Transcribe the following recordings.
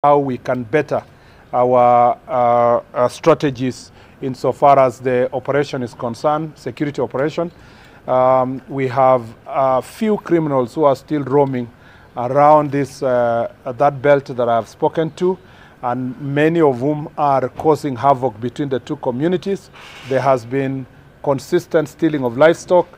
how we can better our strategies insofar as the operation is concerned, security operation. We have a few criminals who are still roaming around this that belt that I have spoken to, and many of whom are causing havoc between the two communities. There has been consistent stealing of livestock.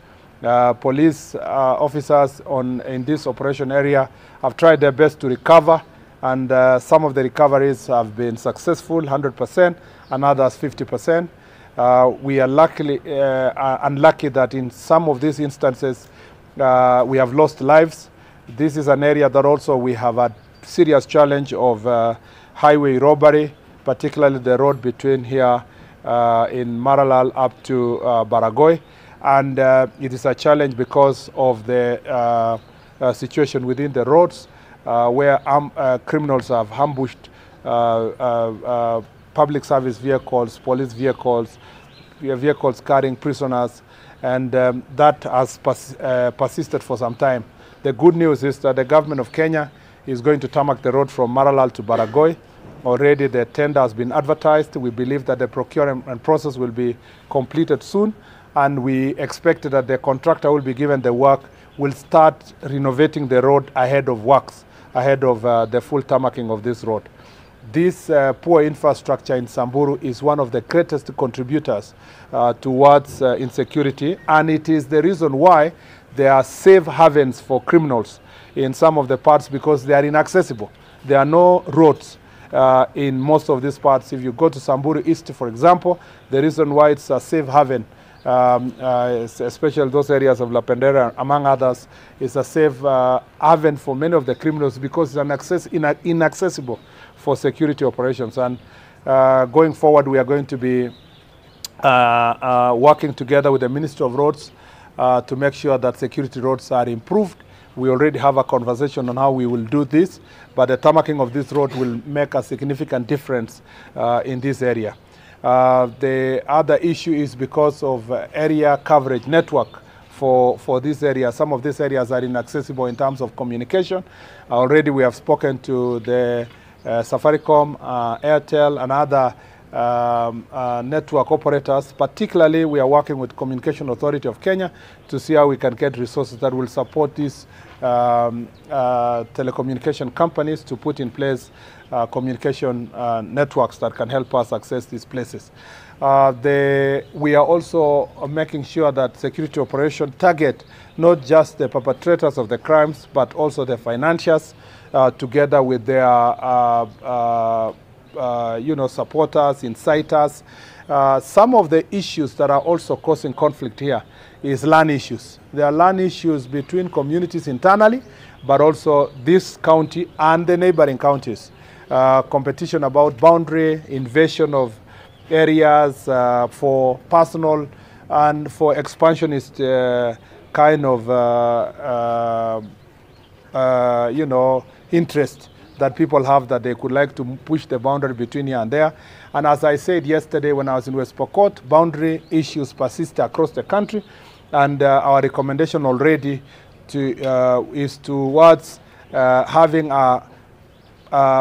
Police officers in this operation area have tried their best to recover, and some of the recoveries have been successful, 100%, and others 50%. We are unlucky that in some of these instances we have lost lives. This is an area that also we have a serious challenge of highway robbery, particularly the road between here in Maralal up to Baragoi. And it is a challenge because of the situation within the roads where criminals have ambushed public service vehicles, police vehicles, vehicles carrying prisoners, and that has persisted for some time. The good news is that the government of Kenya is going to tarmac the road from Maralal to Baragoi. Already the tender has been advertised. We believe that the procurement process will be completed soon, and we expect that the contractor will be given the work, will start renovating the road ahead of works, ahead of the full tarmacking of this road. This poor infrastructure in Samburu is one of the greatest contributors towards insecurity, and it is the reason why there are safe havens for criminals in some of the parts, because they are inaccessible. There are no roads in most of these parts. If you go to Samburu East, for example, the reason why it's a safe haven, especially those areas of Lapendera, among others, is a safe haven for many of the criminals, because it's inaccessible for security operations. And going forward, we are going to be working together with the Ministry of Roads to make sure that security roads are improved. We already have a conversation on how we will do this, but the tarmacking of this road will make a significant difference in this area. The other issue is because of area coverage network for this area. Some of these areas are inaccessible in terms of communication. Already we have spoken to the Safaricom, Airtel, and other network operators. Particularly, we are working with Communication Authority of Kenya to see how we can get resources that will support these telecommunication companies to put in place communication networks that can help us access these places. We are also making sure that security operations target not just the perpetrators of the crimes, but also the financiers, together with their supporters, inciters. Some of the issues that are also causing conflict here is land issues. There are land issues between communities internally, but also this county and the neighboring counties. Competition about boundary, invasion of areas for personal and for expansionist kind of interest that people have, that they could like to push the boundary between here and there. And as I said yesterday when I was in West Pokot, boundary issues persist across the country, and our recommendation already is towards having a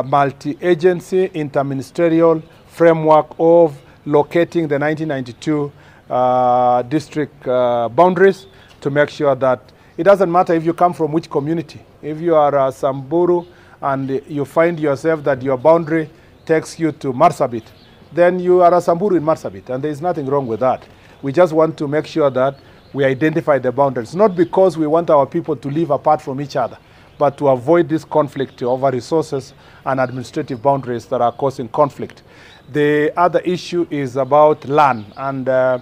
multi-agency interministerial framework of locating the 1992 district boundaries, to make sure that it doesn't matter if you come from which community. If you are Samburu and you find yourself that your boundary takes you to Marsabit, then you are a Samburu in Marsabit, and there is nothing wrong with that. We just want to make sure that we identify the boundaries, not because we want our people to live apart from each other, but to avoid this conflict over resources and administrative boundaries that are causing conflict. The other issue is about land, and there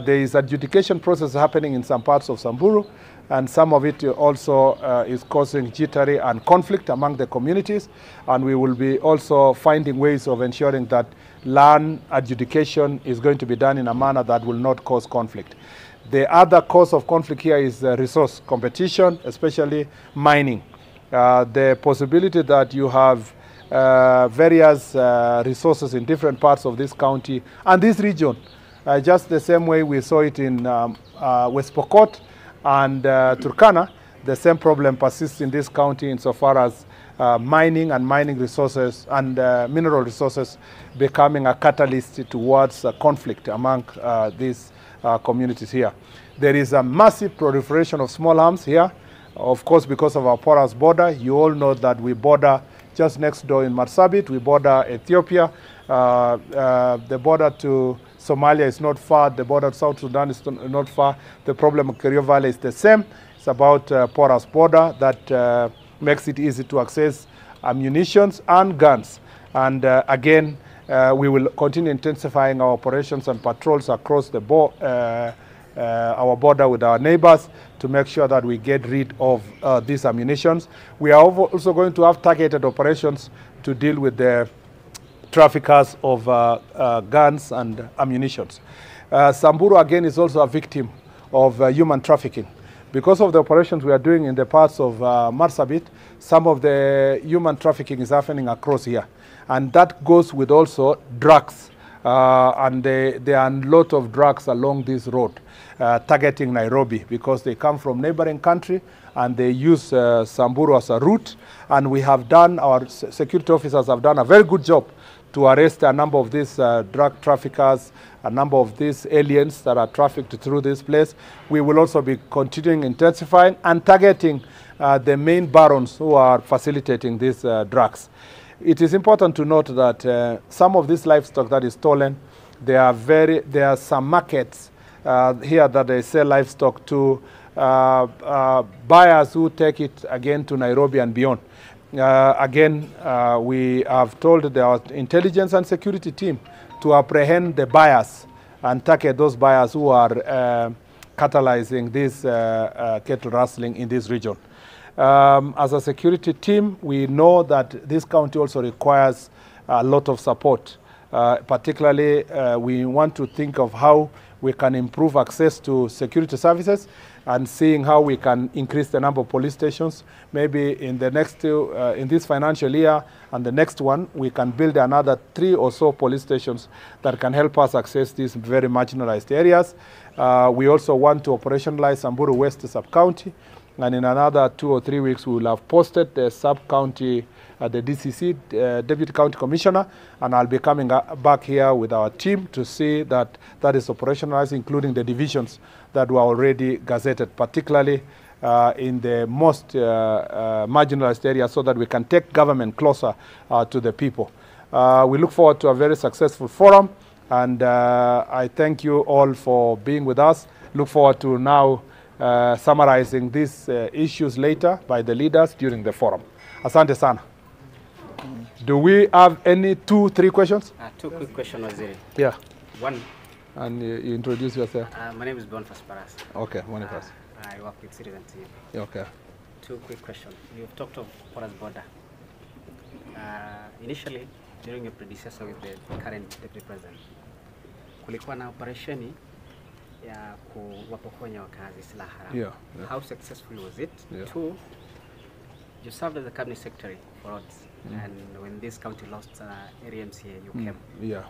is adjudication process happening in some parts of Samburu, and some of it also is causing jittery and conflict among the communities, and we will be also finding ways of ensuring that land adjudication is going to be done in a manner that will not cause conflict. The other cause of conflict here is resource competition, especially mining. The possibility that you have various resources in different parts of this county and this region, just the same way we saw it in West Pokot and Turkana, the same problem persists in this county insofar as mining and mining resources and mineral resources becoming a catalyst towards conflict among these communities here. There is a massive proliferation of small arms here, of course, because of our porous border. You all know that we border just next door in Marsabit, we border Ethiopia. The border to Somalia is not far, the border to South Sudan is not far. The problem of Kerio Valley is the same. It's about porous border that makes it easy to access ammunitions and guns. And again, we will continue intensifying our operations and patrols across the our border with our neighbors to make sure that we get rid of these ammunitions. We are also going to have targeted operations to deal with the traffickers of guns and ammunitions. Samburu again is also a victim of human trafficking. Because of the operations we are doing in the parts of Marsabit, some of the human trafficking is happening across here. And that goes with also drugs. And there are a lot of drugs along this road targeting Nairobi because they come from neighboring country and they use Samburu as a route. And we have done, our security officers have done a very good job to arrest a number of these drug traffickers, a number of these aliens that are trafficked through this place. We will also be continuing intensifying and targeting the main barons who are facilitating these drugs. It is important to note that some of this livestock that is stolen, there are some markets here that they sell livestock to buyers who take it again to Nairobi and beyond. Again, we have told our intelligence and security team to apprehend the buyers and target those buyers who are catalyzing this cattle rustling in this region. As a security team, we know that this county also requires a lot of support. Particularly, we want to think of how we can improve access to security services and seeing how we can increase the number of police stations. Maybe in the next, in this financial year and the next one, we can build another 3 or so police stations that can help us access these very marginalized areas. We also want to operationalize Samburu West Sub-County. And in another 2 or 3 weeks, we will have posted the sub-county, the DCC, Deputy County Commissioner, and I'll be coming back here with our team to see that that is operationalized, including the divisions that were already gazetted, particularly in the most marginalized areas, so that we can take government closer to the people. We look forward to a very successful forum, and I thank you all for being with us. Look forward to now summarizing these issues later by the leaders during the forum. Asante sana. Do we have any 2, 3 questions? 2 quick questions, Waziri. Yeah. One. And you introduce yourself. My name is Boniface Paras. Okay, Boniface. I work with Citizen TV. Okay. 2 quick questions. You've talked of porous border. Initially, during your predecessor with the current deputy president, kulikuwa na operationi ya kuwapokonya wakazi silaha haramu. Yeah. How successful was it? Yeah. 2, you served as the cabinet secretary for roads, and when this county lost area MCA, you came. Yeah.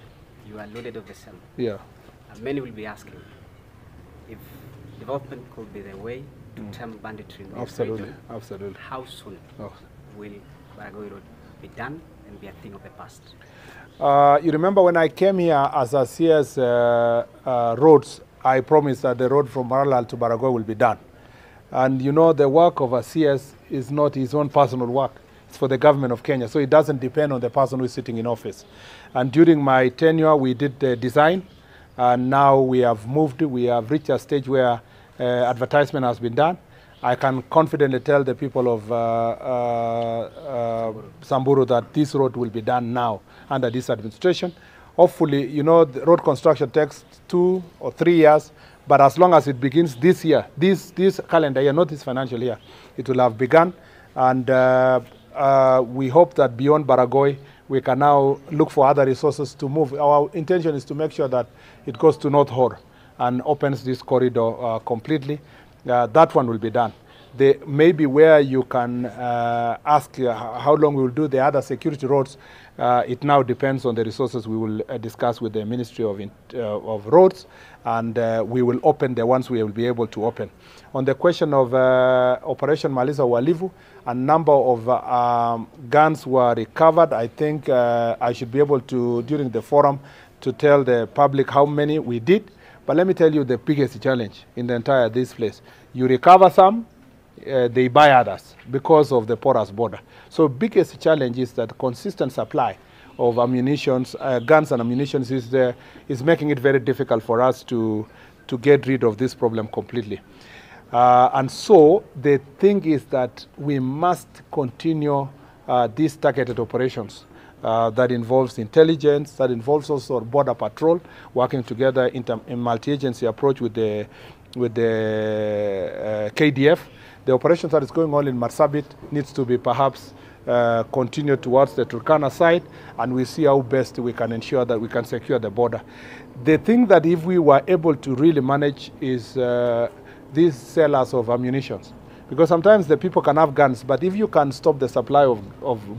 You are loaded of the same. Yeah. Many will be asking if development could be the way to tame banditry in this region. Absolutely. How soon will Baragoi Road be done and be a thing of the past? You remember when I came here as a CS roads, I promised that the road from Maralal to Baragoi will be done. And you know, the work of a CS is not his own personal work. It's for the government of Kenya, so it doesn't depend on the person who is sitting in office. And during my tenure, we did the design, and now we have moved, we have reached a stage where advertisement has been done. I can confidently tell the people of Samburu that this road will be done now under this administration. Hopefully, you know, the road construction takes 2 or 3 years, but as long as it begins this year, this calendar year, not this financial year, it will have begun. And we hope that beyond Baragoi, we can now look for other resources to move. Our intention is to make sure that it goes to North Hor and opens this corridor completely. That one will be done. maybe where you can ask how long we will do the other security roads, it now depends on the resources. We will discuss with the Ministry of Roads, and we will open the ones we will be able to open. On the question of Operation Maliza Walivu, a number of guns were recovered. I think I should be able to, during the forum, to tell the public how many we did. But let me tell you the biggest challenge in the entire this place. You recover some, they buy others because of the porous border. So biggest challenge is that consistent supply of ammunitions, guns and ammunitions is making it very difficult for us to get rid of this problem completely. And so the thing is that we must continue these targeted operations that involves intelligence, that involves also border patrol, working together in multi-agency approach with the KDF. The operations that is going on in Marsabit needs to be perhaps continued towards the Turkana side, and we see how best we can ensure that we can secure the border. The thing that if we were able to really manage is these sellers of ammunition. Because sometimes the people can have guns, but if you can stop the supply of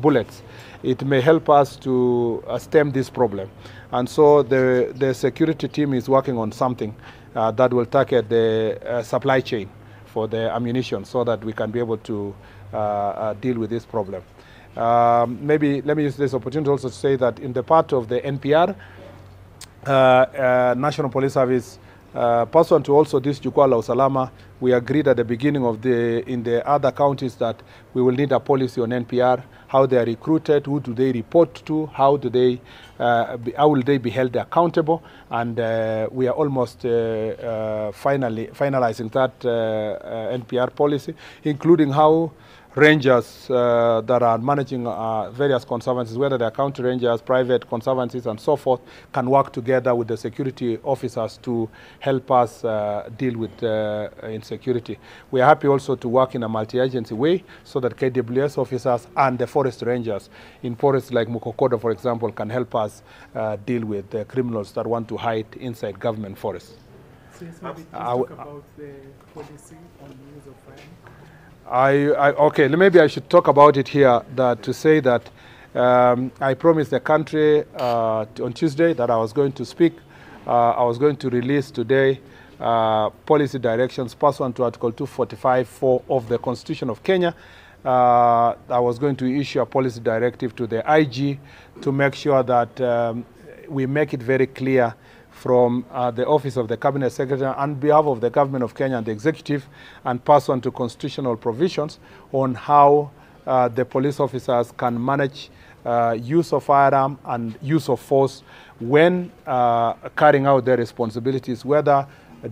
bullets, it may help us to stem this problem. And so the security team is working on something that will target the supply chain for the ammunition so that we can be able to deal with this problem. Maybe let me use this opportunity also to say that in the part of the NPR, National Police Service, pursuant to also this Jukwaa Usalama, we agreed at the beginning of in the other counties that we will need a policy on NPR, how they are recruited, who do they report to, how will they be held accountable, and we are almost finalizing that NPR policy, including how rangers that are managing various conservancies, whether they are county rangers, private conservancies, and so forth, can work together with the security officers to help us deal with insecurity. We are happy also to work in a multi-agency way so that KWS officers and the forest rangers in forests like Mukokodo, for example, can help us deal with criminals that want to hide inside government forests. So yes, maybe talk about the policy on use of fire. Okay, maybe I should talk about it here, to say that I promised the country on Tuesday that I was going to speak. I was going to release today policy directions pursuant to Article 245(4) of the Constitution of Kenya. I was going to issue a policy directive to the IG to make sure that we make it very clear from the Office of the Cabinet Secretary on behalf of the Government of Kenya and the Executive, and pass on to constitutional provisions on how the police officers can manage use of firearm and use of force when carrying out their responsibilities, whether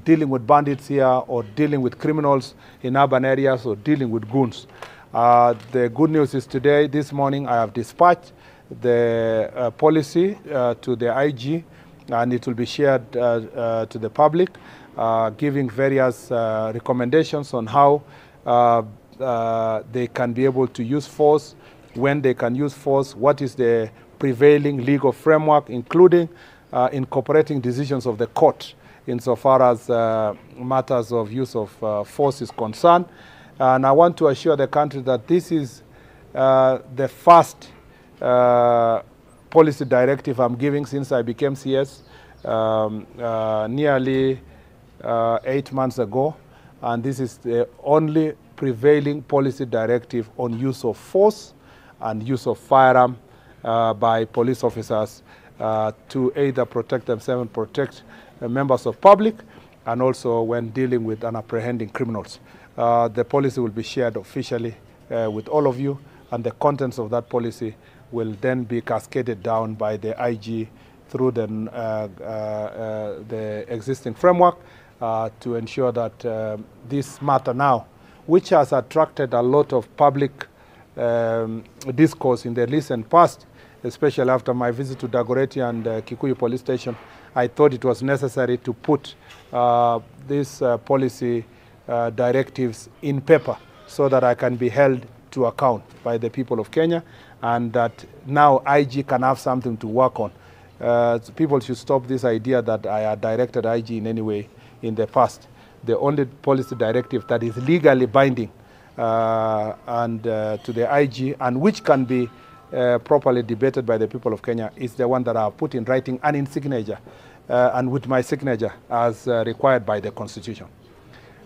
dealing with bandits here or dealing with criminals in urban areas or dealing with goons. The good news is this morning, I have dispatched the policy to the IG, and it will be shared to the public, giving various recommendations on how they can be able to use force, when they can use force, what is the prevailing legal framework, including incorporating decisions of the court insofar as matters of use of force is concerned. And I want to assure the country that this is the first policy directive I'm giving since I became CS nearly 8 months ago, and this is the only prevailing policy directive on use of force and use of firearm by police officers to either protect themselves and protect members of public, and also when dealing with and apprehending criminals. The policy will be shared officially with all of you, and the contents of that policy will then be cascaded down by the IG through the existing framework to ensure that this matter now, which has attracted a lot of public discourse in the recent past, especially after my visit to Dagoretti and Kikuyu police station, I thought it was necessary to put these policy directives in paper so that I can be held to account by the people of Kenya, and that now IG can have something to work on. People should stop this idea that I had directed IG in any way in the past. The only policy directive that is legally binding and to the IG, and which can be properly debated by the people of Kenya, is the one that I have put in writing and in signature, and with my signature as required by the Constitution.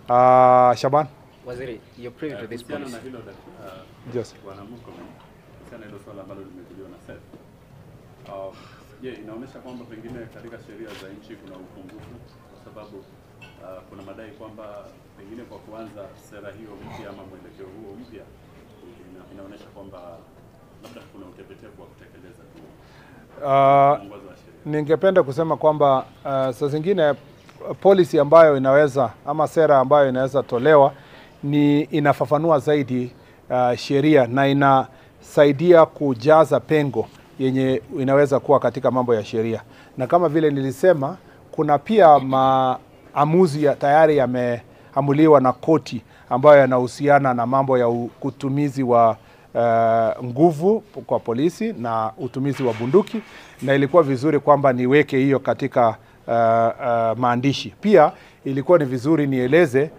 Shaban? Waziri, you're privy to this policy. Yes. Je, inaonyesha kwamba pengine katika sheria za nchi kuna upungufu kwa sababu kuna madai kwamba pengine kwa kuanza sera hiyo mpya ama mwelekeo huo mpya inaonyesha kwamba labda kuna utepetevu wa kutekeleza tu mwongozo wa sheria. Ningependa kusema kwamba saa zingine policy ambayo inaweza ama sera ambayo inaweza tolewa ni inafafanua zaidi sheria na inasaidia kujaza pengo yenye inaweza kuwa katika mambo ya sheria. Na kama vile nilisema, kuna pia maamuzi tayari yameamuliwa na koti ambayo yanahusiana na mambo ya utumizi wa nguvu kwa polisi na utumizi wa bunduki, na ilikuwa vizuri kwamba niweke hiyo katika maandishi. Pia ilikuwa ni vizuri nieleze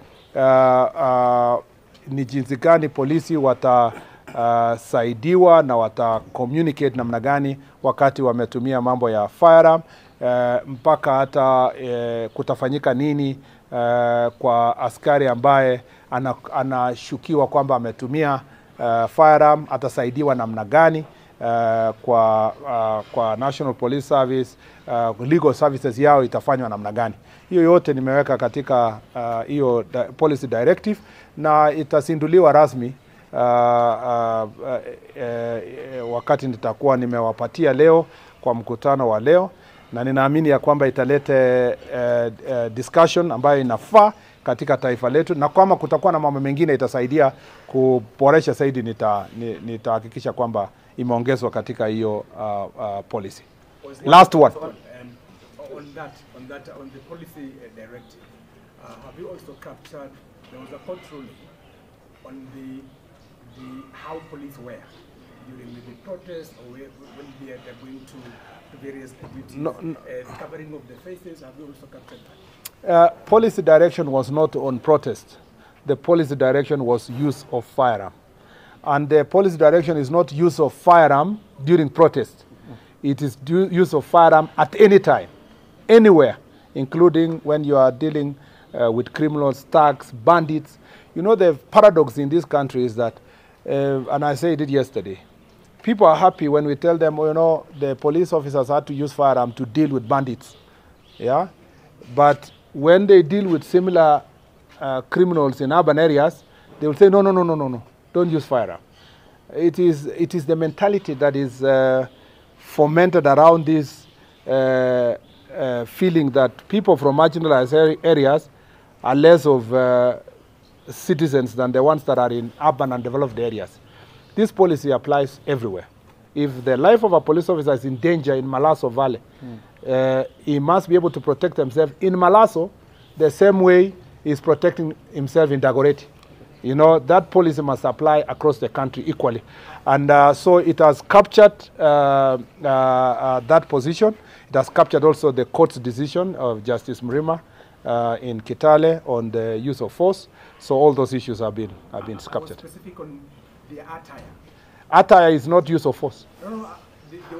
ni jinsi gani polisi watasaidiwa na wata-communicate namna gani wakati wametumia mambo ya firearm, mpaka hata kutafanyika nini kwa askari ambaye anashukiwa kwamba ametumia firearm, atasaidiwa namna gani kwa National Police Service, legal services yao itafanywa namna gani. Hiyo yote nimeweka katika hiyo policy directive na itazinduliwa rasmi wakati nitakuwa nimewapatia leo kwa mkutano wa leo, na ninaamini ya kwamba italete discussion ambayo inafaa katika taifa letu, na kama kutakuwa na mambo mengine itasaidia kuboresha zaidi, nitahakikisha kwamba imeongezwa katika hiyo policy. Last word. On the policy directive, have you also captured, there was a control on the how police were during the protest, or when they are going to various duties, covering of the faces? Have you also captured that? Policy direction was not on protest. The policy direction was use of firearm. And the policy direction is not use of firearm during protest. It is use of firearm at any time, anywhere, including when you are dealing with criminals, thugs, bandits. You know, the paradox in this country is that, and I said it yesterday, people are happy when we tell them, oh, you know, the police officers had to use firearm to deal with bandits. Yeah? But when they deal with similar criminals in urban areas, they will say, no, don't use firearm. It is the mentality that is fomented around this feeling that people from marginalized areas are less of citizens than the ones that are in urban and developed areas. This policy applies everywhere. If the life of a police officer is in danger in Malaso Valley, he must be able to protect himself in Malaso the same way he's protecting himself in Dagoretti. You know, that policy must apply across the country equally. And so it has captured that position. It has captured also the court's decision of Justice Mrima in Kitale on the use of force. So all those issues have been captured. I was specific on the attire. Attire is not use of force.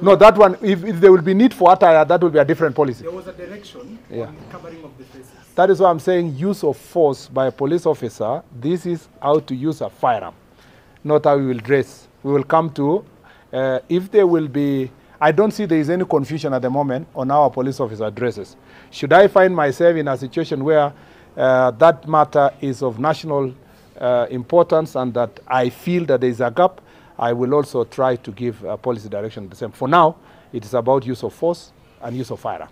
No, that one, if there will be need for attire, that will be a different policy. There was a direction on covering of the faces. That is why I'm saying use of force by a police officer. This is how to use a firearm, not how we will dress. We will come to, if there will be, I don't see there is any confusion at the moment on how a police officer dresses. Should I find myself in a situation where that matter is of national importance and that I feel that there is a gap, I will also try to give a policy direction the same. For now, it is about use of force and use of firearm.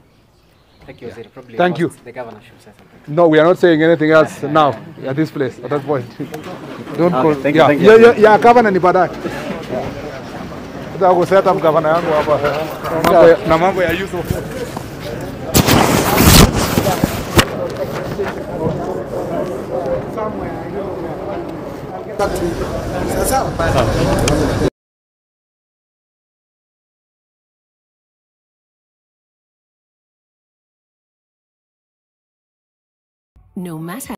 Thank you, Waziri. Probably Thank you. The governor should say something. No, we are not saying anything else now at this place, at that point. Don't call. Thank you, thank you. Yeah, governor ni baadaye. Nataka kuseta mgavana yangu hapa. Na mambo ya use of force. No matter